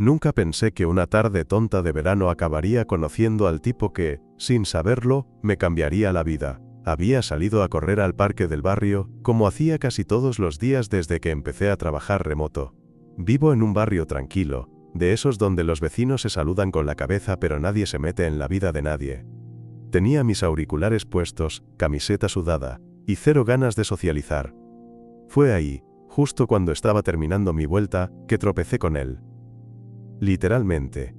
Nunca pensé que una tarde tonta de verano acabaría conociendo al tipo que, sin saberlo, me cambiaría la vida. Había salido a correr al parque del barrio, como hacía casi todos los días desde que empecé a trabajar remoto. Vivo en un barrio tranquilo, de esos donde los vecinos se saludan con la cabeza pero nadie se mete en la vida de nadie. Tenía mis auriculares puestos, camiseta sudada, y cero ganas de socializar. Fue ahí, justo cuando estaba terminando mi vuelta, que tropecé con él. Literalmente.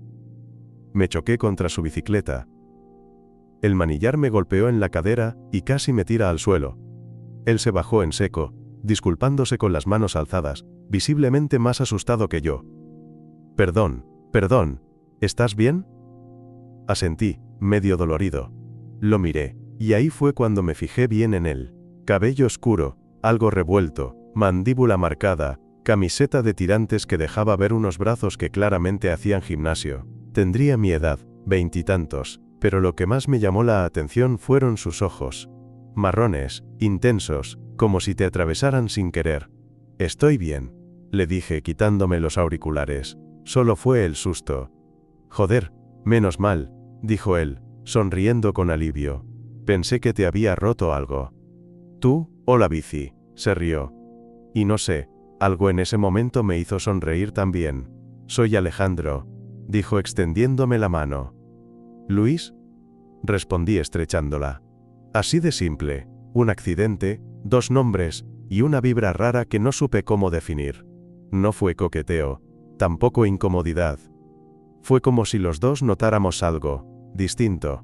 Me choqué contra su bicicleta. El manillar me golpeó en la cadera y casi me tira al suelo. Él se bajó en seco, disculpándose con las manos alzadas, visiblemente más asustado que yo. Perdón, ¿estás bien? Asentí, medio dolorido. Lo miré, y ahí fue cuando me fijé bien en él. Cabello oscuro, algo revuelto, mandíbula marcada, camiseta de tirantes que dejaba ver unos brazos que claramente hacían gimnasio. Tendría mi edad, 20 y tantos, pero lo que más me llamó la atención fueron sus ojos. Marrones, intensos, como si te atravesaran sin querer. Estoy bien, le dije quitándome los auriculares. Solo fue el susto. Joder, menos mal, dijo él, sonriendo con alivio. Pensé que te había roto algo. ¿Tú, o la bici? Se rió. Y no sé, algo en ese momento me hizo sonreír también. Soy Alejandro, dijo extendiéndome la mano. ¿Luis? Respondí estrechándola. Así de simple, un accidente, dos nombres, y una vibra rara que no supe cómo definir. No fue coqueteo, tampoco incomodidad. Fue como si los dos notáramos algo distinto.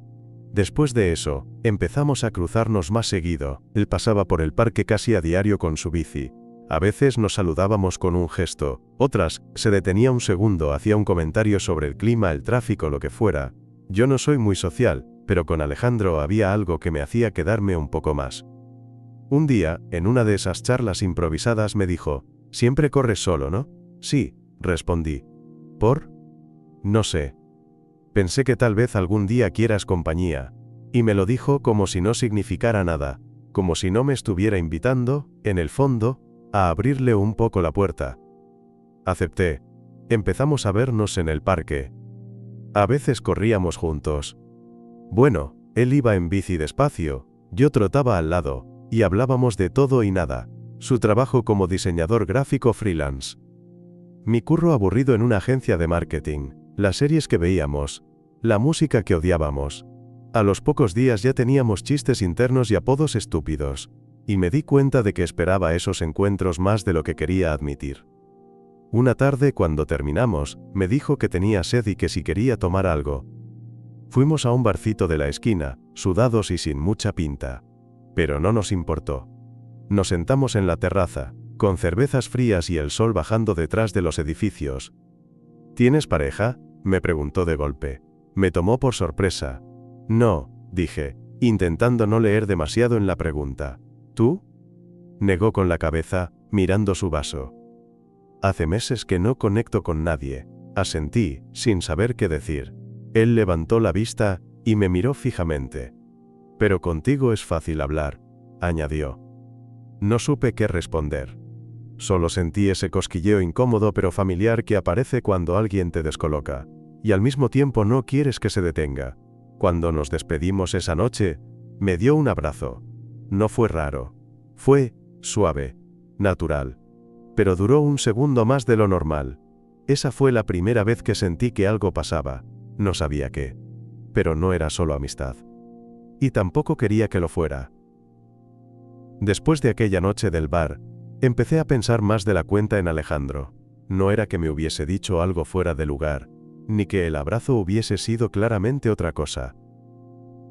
Después de eso, empezamos a cruzarnos más seguido. Él pasaba por el parque casi a diario con su bici. A veces nos saludábamos con un gesto, otras, se detenía un segundo, hacía un comentario sobre el clima, el tráfico, lo que fuera. Yo no soy muy social, pero con Alejandro había algo que me hacía quedarme un poco más. Un día, en una de esas charlas improvisadas me dijo, «Siempre corres solo, ¿no?» «Sí», respondí. ¿Por? No sé. Pensé que tal vez algún día quieras compañía. Y me lo dijo como si no significara nada, como si no me estuviera invitando, en el fondo, a abrirle un poco la puerta. Acepté. Empezamos a vernos en el parque. A veces corríamos juntos. Bueno, él iba en bici despacio, yo trotaba al lado, y hablábamos de todo y nada. Su trabajo como diseñador gráfico freelance. Mi curro aburrido en una agencia de marketing, las series que veíamos, la música que odiábamos. A los pocos días ya teníamos chistes internos y apodos estúpidos, y me di cuenta de que esperaba esos encuentros más de lo que quería admitir. Una tarde cuando terminamos, me dijo que tenía sed y que si quería tomar algo. Fuimos a un barcito de la esquina, sudados y sin mucha pinta. Pero no nos importó. Nos sentamos en la terraza, con cervezas frías y el sol bajando detrás de los edificios. ¿Tienes pareja?, me preguntó de golpe. Me tomó por sorpresa. No, dije, intentando no leer demasiado en la pregunta. ¿Tú? Negó con la cabeza, mirando su vaso. Hace meses que no conecto con nadie, asentí, sin saber qué decir. Él levantó la vista, y me miró fijamente. Pero contigo es fácil hablar, añadió. No supe qué responder. Solo sentí ese cosquilleo incómodo pero familiar que aparece cuando alguien te descoloca, y al mismo tiempo no quieres que se detenga. Cuando nos despedimos esa noche, me dio un abrazo. No fue raro. Fue suave, natural. Pero duró un segundo más de lo normal. Esa fue la primera vez que sentí que algo pasaba. No sabía qué. Pero no era solo amistad. Y tampoco quería que lo fuera. Después de aquella noche del bar, empecé a pensar más de la cuenta en Alejandro. No era que me hubiese dicho algo fuera de lugar, ni que el abrazo hubiese sido claramente otra cosa.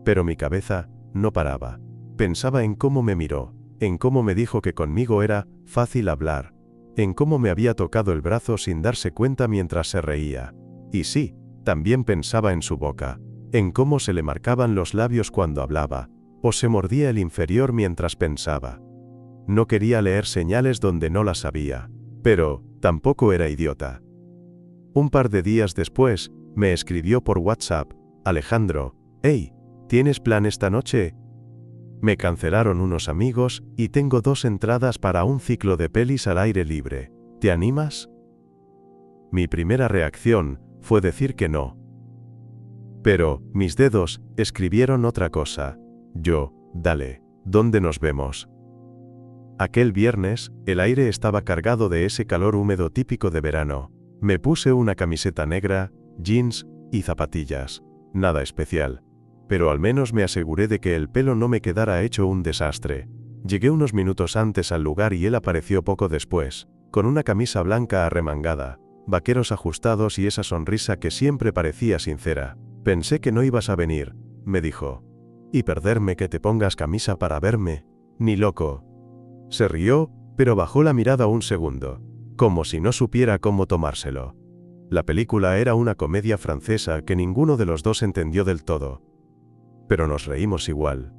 Pero mi cabeza no paraba. Pensaba en cómo me miró, en cómo me dijo que conmigo era fácil hablar, en cómo me había tocado el brazo sin darse cuenta mientras se reía. Y sí, también pensaba en su boca, en cómo se le marcaban los labios cuando hablaba, o se mordía el inferior mientras pensaba. No quería leer señales donde no las había, pero tampoco era idiota. Un par de días después, me escribió por WhatsApp, Alejandro, «Hey, ¿tienes plan esta noche? Me cancelaron unos amigos, y tengo 2 entradas para un ciclo de pelis al aire libre. ¿Te animas?» Mi primera reacción fue decir que no. Pero mis dedos escribieron otra cosa. Yo, dale, ¿dónde nos vemos? Aquel viernes, el aire estaba cargado de ese calor húmedo típico de verano. Me puse una camiseta negra, jeans y zapatillas. Nada especial. Pero al menos me aseguré de que el pelo no me quedara hecho un desastre. Llegué unos minutos antes al lugar y él apareció poco después, con una camisa blanca arremangada, vaqueros ajustados y esa sonrisa que siempre parecía sincera. Pensé que no ibas a venir, me dijo. Y perderme que te pongas camisa para verme. Ni loco. Se rió, pero bajó la mirada un segundo, como si no supiera cómo tomárselo. La película era una comedia francesa que ninguno de los dos entendió del todo. Pero nos reímos igual.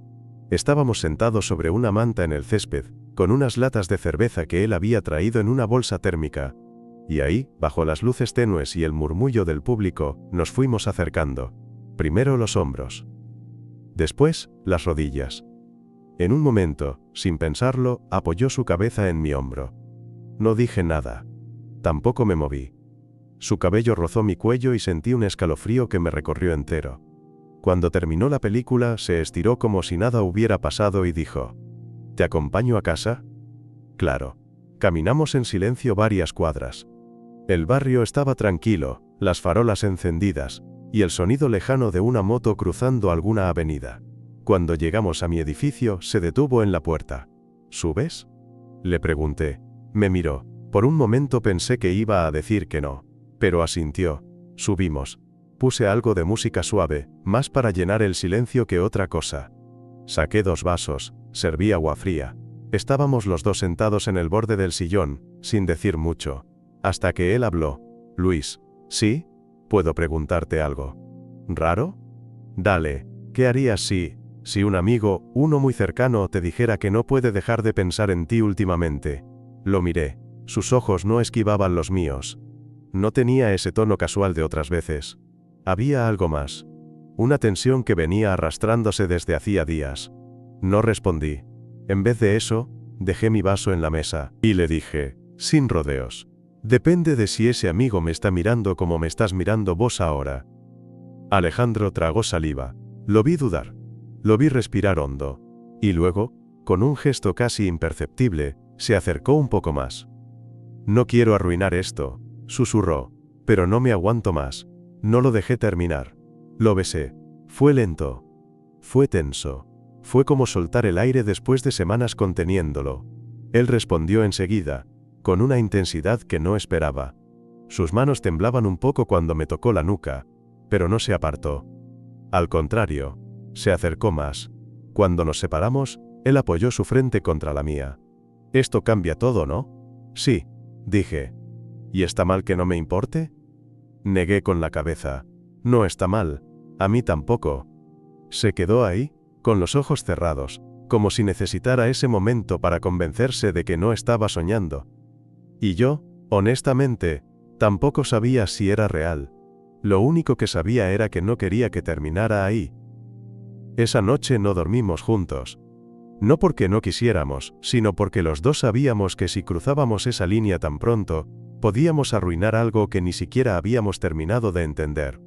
Estábamos sentados sobre una manta en el césped, con unas latas de cerveza que él había traído en una bolsa térmica. Y ahí, bajo las luces tenues y el murmullo del público, nos fuimos acercando. Primero los hombros. Después, las rodillas. En un momento, sin pensarlo, apoyó su cabeza en mi hombro. No dije nada. Tampoco me moví. Su cabello rozó mi cuello y sentí un escalofrío que me recorrió entero. Cuando terminó la película, se estiró como si nada hubiera pasado y dijo: ¿Te acompaño a casa? Claro. Caminamos en silencio varias cuadras. El barrio estaba tranquilo, las farolas encendidas, y el sonido lejano de una moto cruzando alguna avenida. Cuando llegamos a mi edificio, se detuvo en la puerta. ¿Subes? Le pregunté. Me miró. Por un momento pensé que iba a decir que no, pero asintió. Subimos. Puse algo de música suave, más para llenar el silencio que otra cosa. Saqué 2 vasos, serví agua fría. Estábamos los dos sentados en el borde del sillón, sin decir mucho. Hasta que él habló. Luis, ¿sí? ¿Puedo preguntarte algo? ¿Raro? Dale, ¿qué harías si un amigo, uno muy cercano, te dijera que no puede dejar de pensar en ti últimamente? Lo miré. Sus ojos no esquivaban los míos. No tenía ese tono casual de otras veces. Había algo más. Una tensión que venía arrastrándose desde hacía días. No respondí. En vez de eso, dejé mi vaso en la mesa, y le dije, sin rodeos. Depende de si ese amigo me está mirando como me estás mirando vos ahora. Alejandro tragó saliva. Lo vi dudar. Lo vi respirar hondo. Y luego, con un gesto casi imperceptible, se acercó un poco más. No quiero arruinar esto, susurró, pero no me aguanto más. No lo dejé terminar. Lo besé. Fue lento. Fue tenso. Fue como soltar el aire después de semanas conteniéndolo. Él respondió enseguida, con una intensidad que no esperaba. Sus manos temblaban un poco cuando me tocó la nuca, pero no se apartó. Al contrario, se acercó más. Cuando nos separamos, él apoyó su frente contra la mía. Esto cambia todo, ¿no? Sí, dije. ¿Y está mal que no me importe? Negué con la cabeza. No está mal. A mí tampoco. Se quedó ahí, con los ojos cerrados, como si necesitara ese momento para convencerse de que no estaba soñando. Y yo, honestamente, tampoco sabía si era real. Lo único que sabía era que no quería que terminara ahí. Esa noche no dormimos juntos. No porque no quisiéramos, sino porque los dos sabíamos que si cruzábamos esa línea tan pronto, podíamos arruinar algo que ni siquiera habíamos terminado de entender.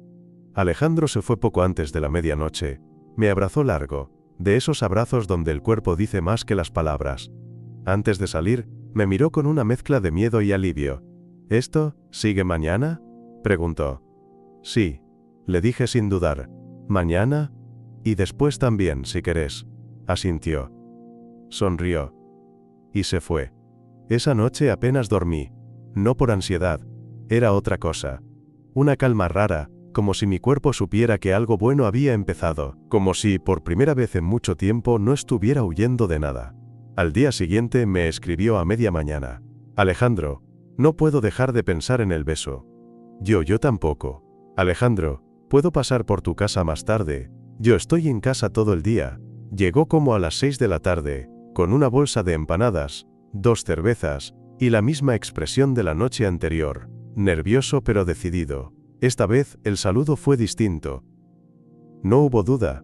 Alejandro se fue poco antes de la medianoche. Me abrazó largo, de esos abrazos donde el cuerpo dice más que las palabras. Antes de salir, me miró con una mezcla de miedo y alivio. ¿Esto sigue mañana?, preguntó. Sí, le dije sin dudar. ¿Mañana? Y después también, si querés, asintió. Sonrió. Y se fue. Esa noche apenas dormí. No por ansiedad, era otra cosa. Una calma rara, como si mi cuerpo supiera que algo bueno había empezado, como si, por primera vez en mucho tiempo, no estuviera huyendo de nada. Al día siguiente me escribió a media mañana. Alejandro, no puedo dejar de pensar en el beso. Yo tampoco. Alejandro, ¿puedo pasar por tu casa más tarde? Yo estoy en casa todo el día. Llegó como a las 6 de la tarde, con una bolsa de empanadas, 2 cervezas, y la misma expresión de la noche anterior, nervioso pero decidido. Esta vez, el saludo fue distinto. No hubo duda.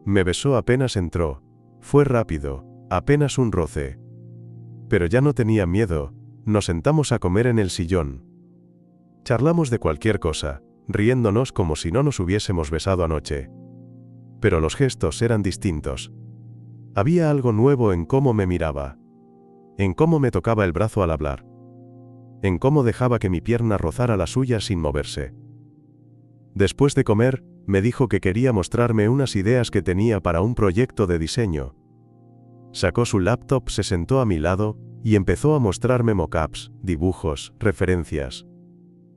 Me besó apenas entró. Fue rápido, apenas un roce. Pero ya no tenía miedo. Nos sentamos a comer en el sillón. Charlamos de cualquier cosa, riéndonos como si no nos hubiésemos besado anoche. Pero los gestos eran distintos. Había algo nuevo en cómo me miraba, en cómo me tocaba el brazo al hablar, en cómo dejaba que mi pierna rozara la suya sin moverse. Después de comer, me dijo que quería mostrarme unas ideas que tenía para un proyecto de diseño. Sacó su laptop, se sentó a mi lado y empezó a mostrarme mockups, dibujos, referencias.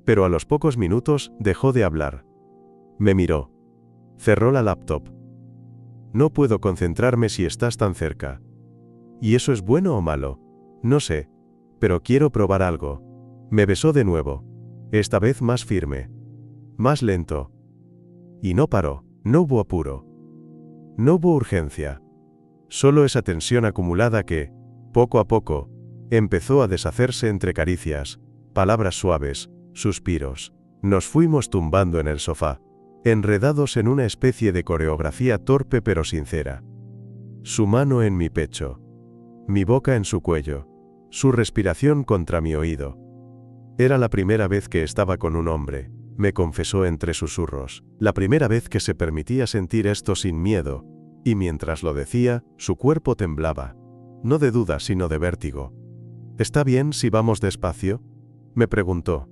Pero a los pocos minutos dejó de hablar. Me miró. Cerró la laptop. No puedo concentrarme si estás tan cerca. ¿Y eso es bueno o malo? No sé. Pero quiero probar algo. Me besó de nuevo. Esta vez más firme. Más lento. Y no paró. No hubo apuro. No hubo urgencia. Solo esa tensión acumulada que, poco a poco, empezó a deshacerse entre caricias, palabras suaves, suspiros. Nos fuimos tumbando en el sofá, enredados en una especie de coreografía torpe pero sincera. Su mano en mi pecho, mi boca en su cuello, su respiración contra mi oído. Era la primera vez que estaba con un hombre, me confesó entre susurros, la primera vez que se permitía sentir esto sin miedo, y mientras lo decía, su cuerpo temblaba, no de duda sino de vértigo. ¿Está bien si vamos despacio?, me preguntó.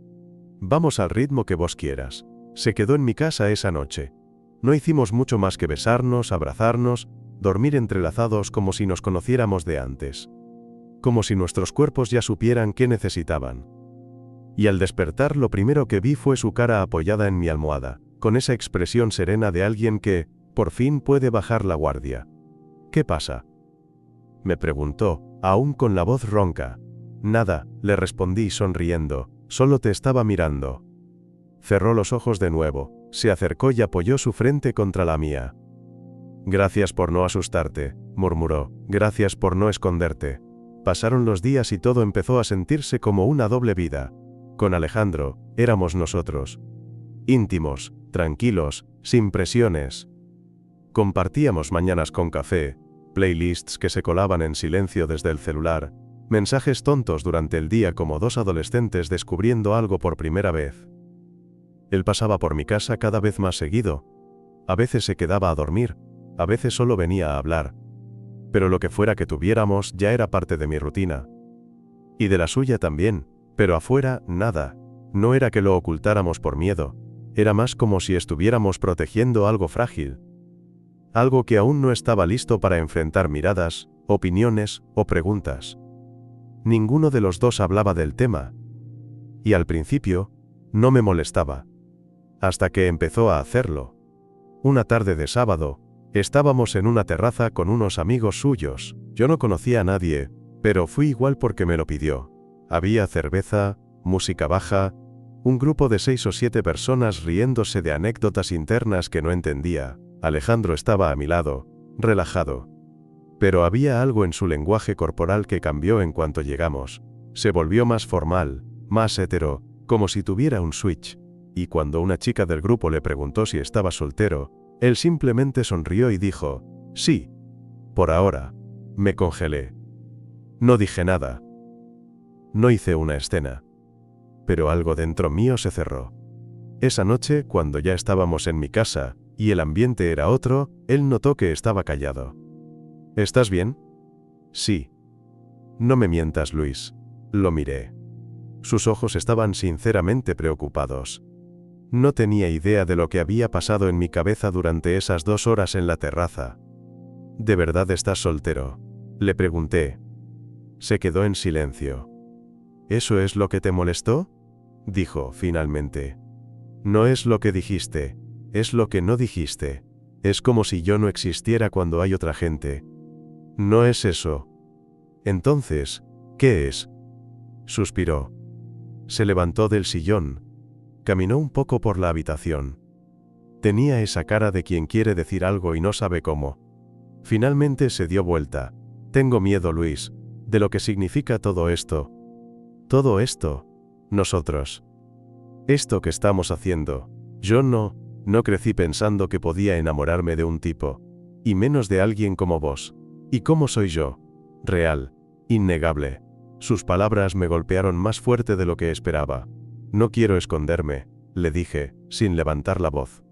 Vamos al ritmo que vos quieras. Se quedó en mi casa esa noche. No hicimos mucho más que besarnos, abrazarnos, dormir entrelazados como si nos conociéramos de antes. Como si nuestros cuerpos ya supieran qué necesitaban. Y al despertar lo primero que vi fue su cara apoyada en mi almohada, con esa expresión serena de alguien que, por fin puede bajar la guardia. ¿Qué pasa?, me preguntó, aún con la voz ronca. Nada, le respondí sonriendo, solo te estaba mirando. Cerró los ojos de nuevo, se acercó y apoyó su frente contra la mía. Gracias por no asustarte, murmuró, gracias por no esconderte. Pasaron los días y todo empezó a sentirse como una doble vida. Con Alejandro, éramos nosotros. Íntimos, tranquilos, sin presiones. Compartíamos mañanas con café, playlists que se colaban en silencio desde el celular, mensajes tontos durante el día como dos adolescentes descubriendo algo por primera vez. Él pasaba por mi casa cada vez más seguido. A veces se quedaba a dormir, a veces solo venía a hablar. Pero lo que fuera que tuviéramos ya era parte de mi rutina. Y de la suya también, pero afuera, nada. No era que lo ocultáramos por miedo, era más como si estuviéramos protegiendo algo frágil. Algo que aún no estaba listo para enfrentar miradas, opiniones o preguntas. Ninguno de los dos hablaba del tema. Y al principio, no me molestaba. Hasta que empezó a hacerlo. Una tarde de sábado, estábamos en una terraza con unos amigos suyos. Yo no conocía a nadie, pero fui igual porque me lo pidió. Había cerveza, música baja, un grupo de 6 o 7 personas riéndose de anécdotas internas que no entendía. Alejandro estaba a mi lado, relajado. Pero había algo en su lenguaje corporal que cambió en cuanto llegamos. Se volvió más formal, más hetero, como si tuviera un switch. Y cuando una chica del grupo le preguntó si estaba soltero, él simplemente sonrió y dijo, sí. Por ahora. Me congelé. No dije nada. No hice una escena. Pero algo dentro mío se cerró. Esa noche, cuando ya estábamos en mi casa, y el ambiente era otro, él notó que estaba callado. ¿Estás bien? Sí. No me mientas, Luis. Lo miré. Sus ojos estaban sinceramente preocupados. No tenía idea de lo que había pasado en mi cabeza durante esas 2 horas en la terraza. ¿De verdad estás soltero?, le pregunté. Se quedó en silencio. ¿Eso es lo que te molestó?, dijo finalmente. No es lo que dijiste, es lo que no dijiste. Es como si yo no existiera cuando hay otra gente. No es eso. Entonces, ¿qué es?, suspiró. Se levantó del sillón. Caminó un poco por la habitación. Tenía esa cara de quien quiere decir algo y no sabe cómo. Finalmente se dio vuelta. Tengo miedo, Luis, de lo que significa todo esto. Todo esto. Nosotros. Esto que estamos haciendo. Yo no crecí pensando que podía enamorarme de un tipo. Y menos de alguien como vos. ¿Y cómo soy yo? Real. Innegable. Sus palabras me golpearon más fuerte de lo que esperaba. No quiero esconderme, le dije, sin levantar la voz.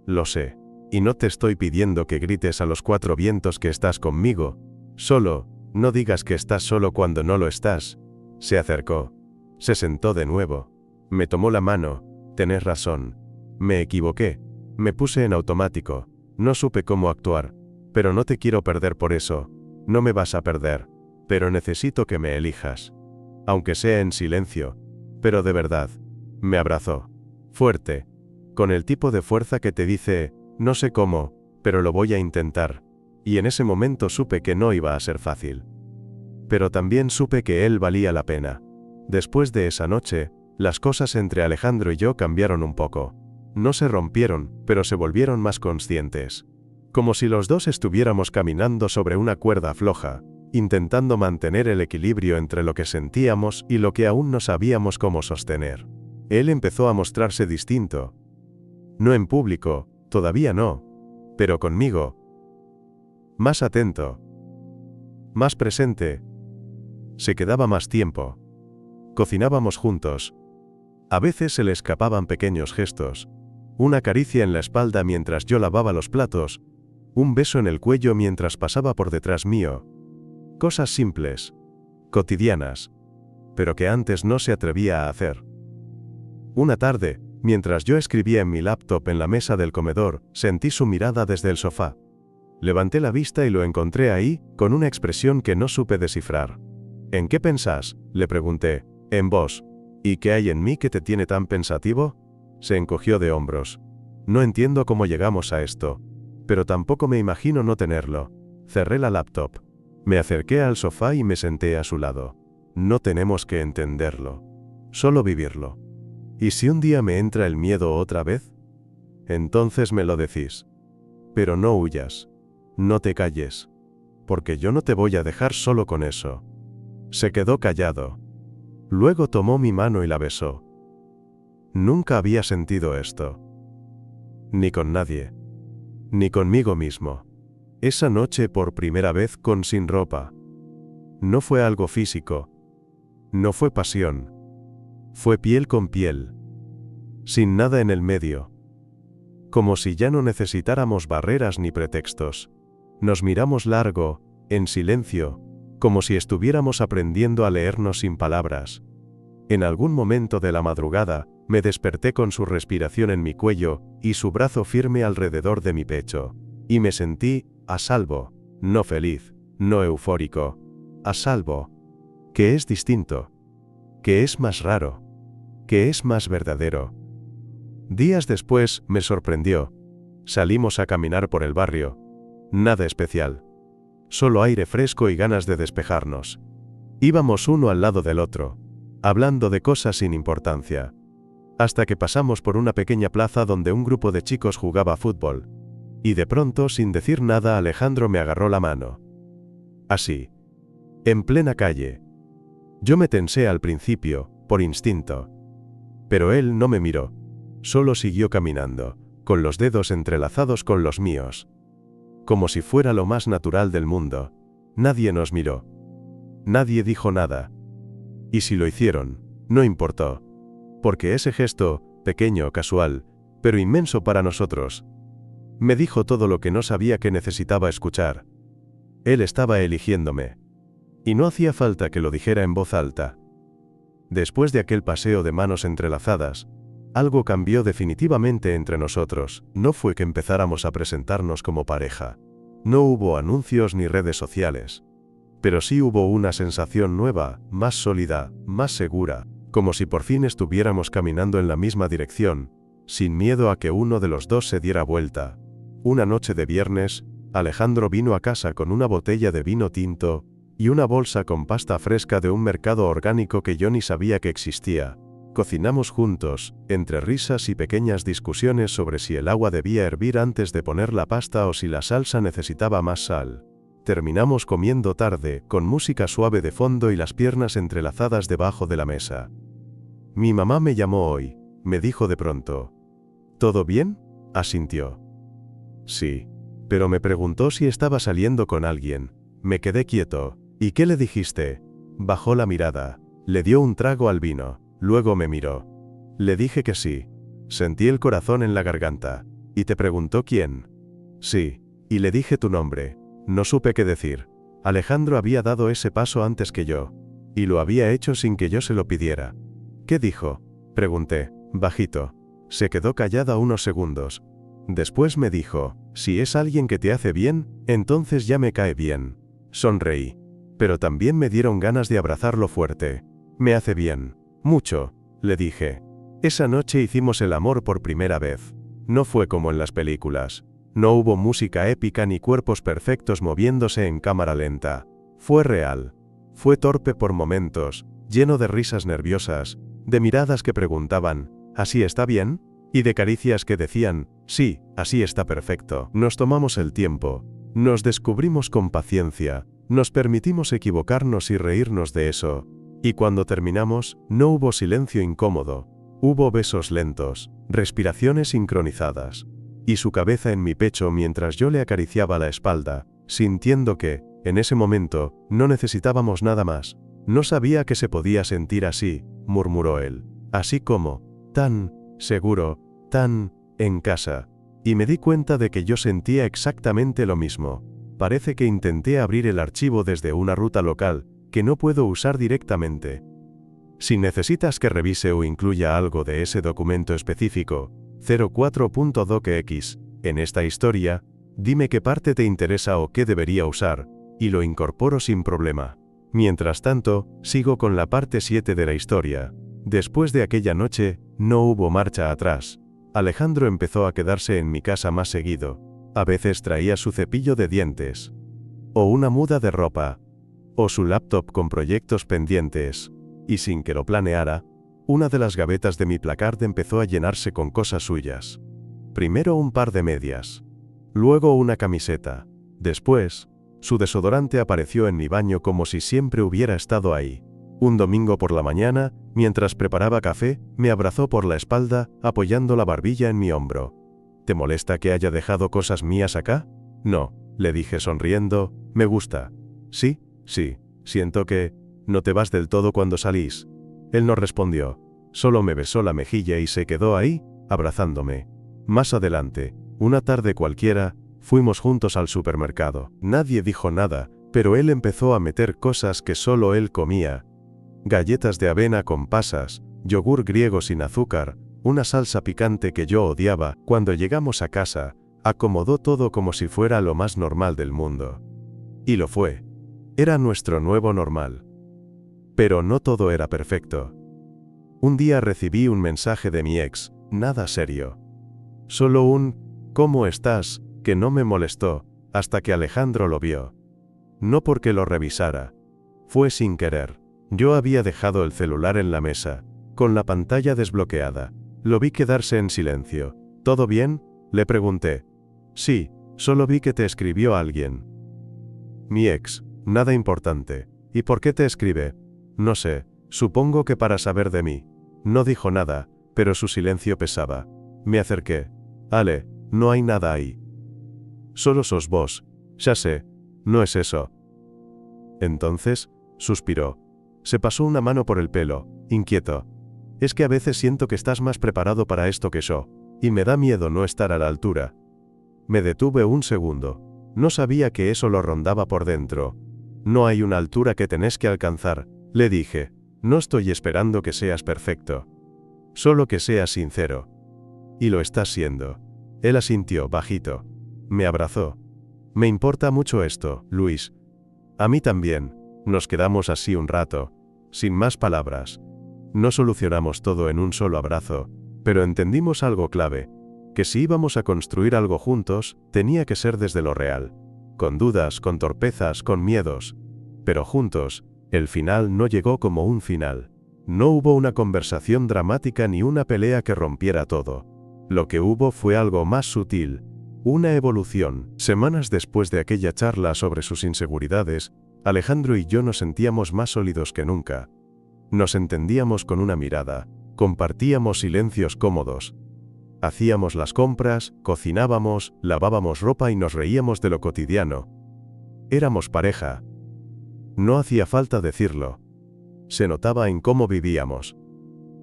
Lo sé. Y no te estoy pidiendo que grites a los cuatro vientos que estás conmigo. Solo, no digas que estás solo cuando no lo estás. Se acercó. Se sentó de nuevo. Me tomó la mano. Tenés razón. Me equivoqué. Me puse en automático. No supe cómo actuar. Pero no te quiero perder por eso. No me vas a perder. Pero necesito que me elijas. Aunque sea en silencio. Pero de verdad. Me abrazó. Fuerte. Con el tipo de fuerza que te dice, no sé cómo, pero lo voy a intentar. Y en ese momento supe que no iba a ser fácil. Pero también supe que él valía la pena. Después de esa noche, las cosas entre Alejandro y yo cambiaron un poco. No se rompieron, pero se volvieron más conscientes. Como si los dos estuviéramos caminando sobre una cuerda floja, intentando mantener el equilibrio entre lo que sentíamos y lo que aún no sabíamos cómo sostener. Él empezó a mostrarse distinto. No en público, todavía no, pero conmigo. Más atento. Más presente. Se quedaba más tiempo. Cocinábamos juntos. A veces se le escapaban pequeños gestos. Una caricia en la espalda mientras yo lavaba los platos. Un beso en el cuello mientras pasaba por detrás mío. Cosas simples. Cotidianas. Pero que antes no se atrevía a hacer. Una tarde, mientras yo escribía en mi laptop en la mesa del comedor, sentí su mirada desde el sofá. Levanté la vista y lo encontré ahí, con una expresión que no supe descifrar. ¿En qué pensás?, le pregunté. En vos. ¿Y qué hay en mí que te tiene tan pensativo? Se encogió de hombros. No entiendo cómo llegamos a esto. Pero tampoco me imagino no tenerlo. Cerré la laptop. Me acerqué al sofá y me senté a su lado. No tenemos que entenderlo. Solo vivirlo. ¿Y si un día me entra el miedo otra vez? Entonces me lo decís. Pero no huyas. No te calles. Porque yo no te voy a dejar solo con eso. Se quedó callado. Luego tomó mi mano y la besó. Nunca había sentido esto. Ni con nadie. Ni conmigo mismo. Esa noche por primera vez con sin ropa. No fue algo físico. No fue pasión. Fue piel con piel. Sin nada en el medio. Como si ya no necesitáramos barreras ni pretextos. Nos miramos largo, en silencio, como si estuviéramos aprendiendo a leernos sin palabras. En algún momento de la madrugada, me desperté con su respiración en mi cuello, y su brazo firme alrededor de mi pecho. Y me sentí, a salvo, no feliz, no eufórico, a salvo. Que es distinto. Que es más raro. Que es más verdadero. Días después, me sorprendió. Salimos a caminar por el barrio. Nada especial. Solo aire fresco y ganas de despejarnos. Íbamos uno al lado del otro, hablando de cosas sin importancia. Hasta que pasamos por una pequeña plaza donde un grupo de chicos jugaba fútbol. Y de pronto, sin decir nada, Alejandro me agarró la mano. Así. En plena calle. Yo me tensé al principio, por instinto. Pero él no me miró. Solo siguió caminando, con los dedos entrelazados con los míos. Como si fuera lo más natural del mundo. Nadie nos miró. Nadie dijo nada. Y si lo hicieron, no importó. Porque ese gesto, pequeño, casual, pero inmenso para nosotros, me dijo todo lo que no sabía que necesitaba escuchar. Él estaba eligiéndome. Y no hacía falta que lo dijera en voz alta. Después de aquel paseo de manos entrelazadas, algo cambió definitivamente entre nosotros. No fue que empezáramos a presentarnos como pareja. No hubo anuncios ni redes sociales. Pero sí hubo una sensación nueva, más sólida, más segura, como si por fin estuviéramos caminando en la misma dirección, sin miedo a que uno de los dos se diera vuelta. Una noche de viernes, Alejandro vino a casa con una botella de vino tinto y una bolsa con pasta fresca de un mercado orgánico que yo ni sabía que existía. Cocinamos juntos, entre risas y pequeñas discusiones sobre si el agua debía hervir antes de poner la pasta o si la salsa necesitaba más sal. Terminamos comiendo tarde, con música suave de fondo y las piernas entrelazadas debajo de la mesa. Mi mamá me llamó hoy, me dijo de pronto. ¿Todo bien?, asintió. Sí. Pero me preguntó si estaba saliendo con alguien. Me quedé quieto. ¿Y qué le dijiste? Bajó la mirada. Le dio un trago al vino. Luego me miró. Le dije que sí. Sentí el corazón en la garganta. ¿Y te preguntó quién? Sí. Y le dije tu nombre. No supe qué decir. Alejandro había dado ese paso antes que yo. Y lo había hecho sin que yo se lo pidiera. ¿Qué dijo? Pregunté, bajito. Se quedó callada unos segundos. Después me dijo, si es alguien que te hace bien, entonces ya me cae bien. Sonreí. Pero también me dieron ganas de abrazarlo fuerte. Me hace bien. Mucho, le dije. Esa noche hicimos el amor por primera vez. No fue como en las películas. No hubo música épica ni cuerpos perfectos moviéndose en cámara lenta. Fue real. Fue torpe por momentos, lleno de risas nerviosas, de miradas que preguntaban, ¿así está bien? Y de caricias que decían, sí, así está perfecto. Nos tomamos el tiempo. Nos descubrimos con paciencia. Nos permitimos equivocarnos y reírnos de eso. Y cuando terminamos, no hubo silencio incómodo. Hubo besos lentos, respiraciones sincronizadas. Y su cabeza en mi pecho mientras yo le acariciaba la espalda, sintiendo que, en ese momento, no necesitábamos nada más. No sabía que se podía sentir así, murmuró él. Así como, tan, seguro, tan, en casa. Y me di cuenta de que yo sentía exactamente lo mismo. Parece que intenté abrir el archivo desde una ruta local, que no puedo usar directamente. Si necesitas que revise o incluya algo de ese documento específico, 04.docx, en esta historia, dime qué parte te interesa o qué debería usar, y lo incorporo sin problema. Mientras tanto, sigo con la parte 7 de la historia. Después de aquella noche, no hubo marcha atrás. Alejandro empezó a quedarse en mi casa más seguido. A veces traía su cepillo de dientes. O una muda de ropa. O su laptop con proyectos pendientes. Y sin que lo planeara, una de las gavetas de mi placard empezó a llenarse con cosas suyas. Primero un par de medias. Luego una camiseta. Después, su desodorante apareció en mi baño como si siempre hubiera estado ahí. Un domingo por la mañana, mientras preparaba café, me abrazó por la espalda, apoyando la barbilla en mi hombro. ¿Te molesta que haya dejado cosas mías acá? No, le dije sonriendo, me gusta. Sí, sí, siento que... ¿No te vas del todo cuando salís? Él no respondió. Solo me besó la mejilla y se quedó ahí, abrazándome. Más adelante, una tarde cualquiera, fuimos juntos al supermercado. Nadie dijo nada, pero él empezó a meter cosas que solo él comía. Galletas de avena con pasas, yogur griego sin azúcar, una salsa picante que yo odiaba. Cuando llegamos a casa, acomodó todo como si fuera lo más normal del mundo. Y lo fue. Era nuestro nuevo normal. Pero no todo era perfecto. Un día recibí un mensaje de mi ex, nada serio. Solo un, ¿cómo estás?, que no me molestó, hasta que Alejandro lo vio. No porque lo revisara. Fue sin querer. Yo había dejado el celular en la mesa, con la pantalla desbloqueada. Lo vi quedarse en silencio. ¿Todo bien?, le pregunté. Sí, solo vi que te escribió alguien. Mi ex, nada importante. ¿Y por qué te escribe? No sé, supongo que para saber de mí. No dijo nada, pero su silencio pesaba. Me acerqué. Ale, no hay nada ahí. Solo sos vos. Ya sé, no es eso. Entonces, suspiró. Se pasó una mano por el pelo, inquieto. Es que a veces siento que estás más preparado para esto que yo, y me da miedo no estar a la altura. Me detuve un segundo. No sabía que eso lo rondaba por dentro. No hay una altura que tenés que alcanzar. Le dije, no estoy esperando que seas perfecto. Solo que seas sincero. Y lo estás siendo. Él asintió bajito. Me abrazó. Me importa mucho esto, Luis. A mí también. Nos quedamos así un rato, sin más palabras. No solucionamos todo en un solo abrazo, pero entendimos algo clave, que si íbamos a construir algo juntos, tenía que ser desde lo real. Con dudas, con torpezas, con miedos. Pero juntos, el final no llegó como un final. No hubo una conversación dramática ni una pelea que rompiera todo. Lo que hubo fue algo más sutil, una evolución. Semanas después de aquella charla sobre sus inseguridades, Alejandro y yo nos sentíamos más sólidos que nunca. Nos entendíamos con una mirada, compartíamos silencios cómodos. Hacíamos las compras, cocinábamos, lavábamos ropa y nos reíamos de lo cotidiano. Éramos pareja. No hacía falta decirlo. Se notaba en cómo vivíamos.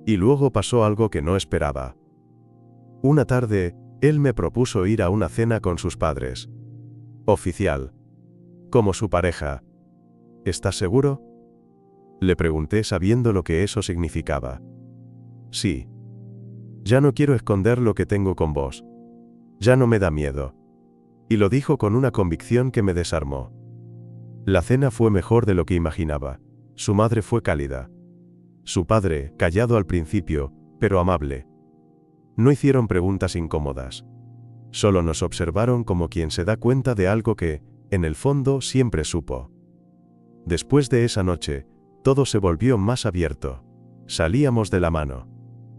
Y luego pasó algo que no esperaba. Una tarde, él me propuso ir a una cena con sus padres. Oficial. Como su pareja. ¿Estás seguro? Le pregunté sabiendo lo que eso significaba. Sí. Ya no quiero esconder lo que tengo con vos. Ya no me da miedo. Y lo dijo con una convicción que me desarmó. La cena fue mejor de lo que imaginaba. Su madre fue cálida. Su padre, callado al principio, pero amable. No hicieron preguntas incómodas. Solo nos observaron como quien se da cuenta de algo que, en el fondo, siempre supo. Después de esa noche, todo se volvió más abierto. Salíamos de la mano.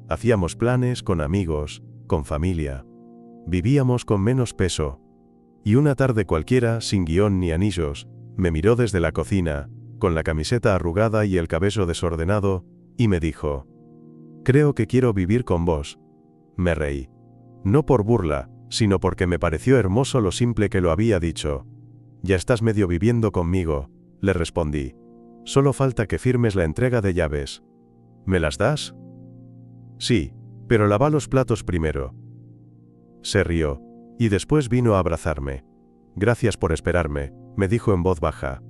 Hacíamos planes con amigos, con familia. Vivíamos con menos peso. Y una tarde cualquiera, sin guión ni anillos, me miró desde la cocina, con la camiseta arrugada y el cabello desordenado, y me dijo: «Creo que quiero vivir con vos». Me reí. No por burla, sino porque me pareció hermoso lo simple que lo había dicho. «Ya estás medio viviendo conmigo», le respondí. «Solo falta que firmes la entrega de llaves». «¿Me las das?» «Sí, pero lava los platos primero». Se rió, y después vino a abrazarme. «Gracias por esperarme», me dijo en voz baja.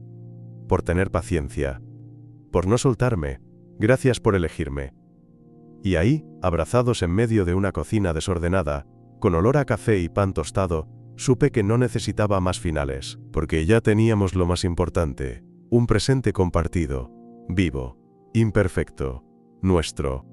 «Por tener paciencia. Por no soltarme. Gracias por elegirme». Y ahí, abrazados en medio de una cocina desordenada, con olor a café y pan tostado, supe que no necesitaba más finales, porque ya teníamos lo más importante, un presente compartido, vivo, imperfecto, nuestro.